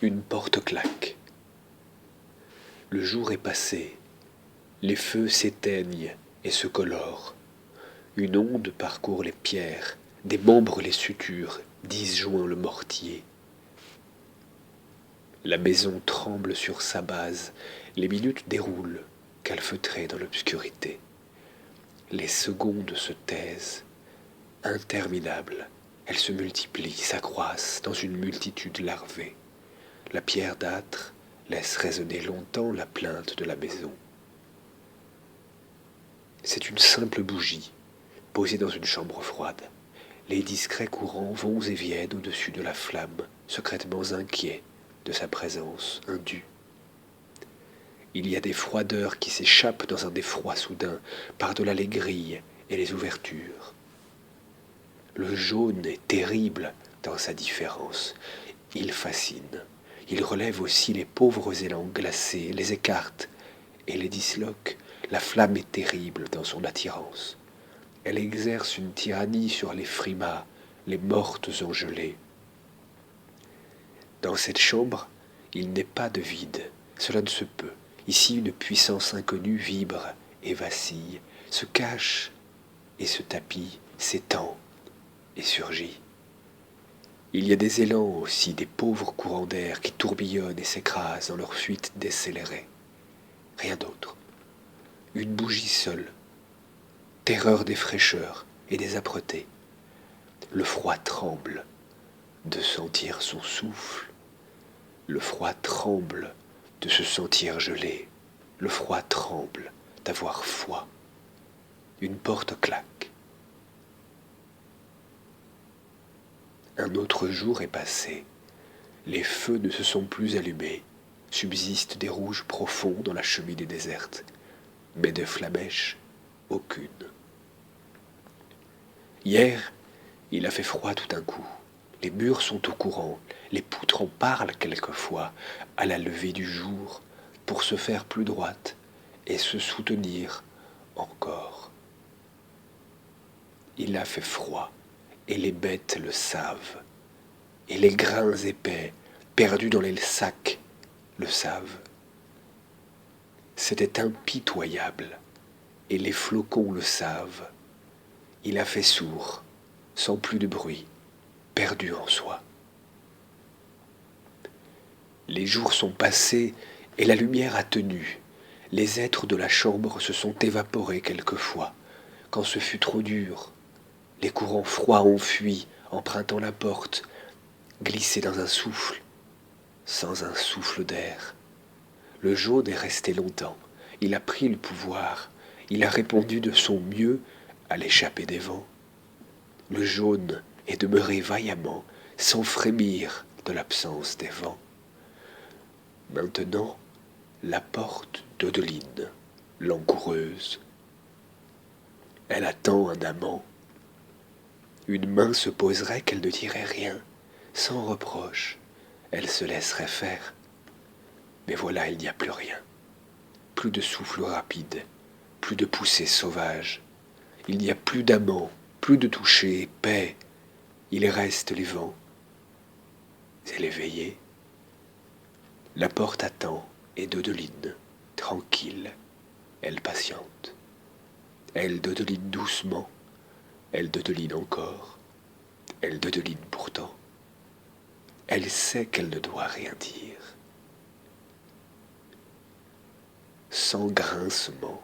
Une porte claque. Le jour est passé. Les feux s'éteignent et se colorent. Une onde parcourt les pierres, démembre les sutures, disjoint le mortier. La maison tremble sur sa base, les minutes déroulent, calfeutrées dans l'obscurité. Les secondes se taisent, interminables. Elles se multiplient, s'accroissent dans une multitude larvée. La pierre d'âtre laisse résonner longtemps la plainte de la maison. C'est une simple bougie, posée dans une chambre froide. Les discrets courants vont et viennent au-dessus de la flamme, secrètement inquiets de sa présence indue. Il y a des froideurs qui s'échappent dans un effroi soudain, par-delà les grilles et les ouvertures. Le jaune est terrible dans sa différence. Il fascine. Il relève aussi les pauvres élans glacés, les écarte et les disloque. La flamme est terrible dans son attirance. Elle exerce une tyrannie sur les frimas, les mortes engelées. Dans cette chambre, il n'est pas de vide. Cela ne se peut. Ici, une puissance inconnue vibre et vacille, se cache et se tapit, s'étend et surgit. Il y a des élans aussi, des pauvres courants d'air qui tourbillonnent et s'écrasent dans leur fuite décélérée. Rien d'autre. Une bougie seule. Terreur des fraîcheurs et des âpretés. Le froid tremble de sentir son souffle. Le froid tremble de se sentir gelé. Le froid tremble d'avoir foi. Une porte claque. Un autre jour est passé. Les feux ne se sont plus allumés. Subsistent des rouges profonds dans la cheminée déserte. Mais de flamèche, aucune. Hier, il a fait froid tout d'un coup. Les murs sont au courant. Les poutres en parlent quelquefois à la levée du jour pour se faire plus droites et se soutenir encore. Il a fait froid et les bêtes le savent. Et les grains épais, perdus dans les sacs, le savent. C'était impitoyable et les flocons le savent. Il a fait sourd, sans plus de bruit, perdu en soi. Les jours sont passés et la lumière a tenu. Les êtres de la chambre se sont évaporés quelquefois, quand ce fut trop dur. Les courants froids ont fui, empruntant la porte, glissés dans un souffle, sans un souffle d'air. Le jaune est resté longtemps. Il a pris le pouvoir. Il a répondu de son mieux à l'échappée des vents. Le jaune est demeuré vaillamment, sans frémir de l'absence des vents. Maintenant, la porte d'Odeline, langoureuse. Elle attend un amant. Une main se poserait qu'elle ne dirait rien, sans reproche. Elle se laisserait faire. Mais voilà, il n'y a plus rien. Plus de souffle rapide, plus de poussée sauvage. Il n'y a plus d'amant, plus de toucher, paix. Il reste les vents. Elle est veillée. La porte attend, et Dodeline, tranquille, elle patiente. Elle dodeline doucement, elle dodeline encore, elle dodeline pourtant. Elle sait qu'elle ne doit rien dire. Sans grincement,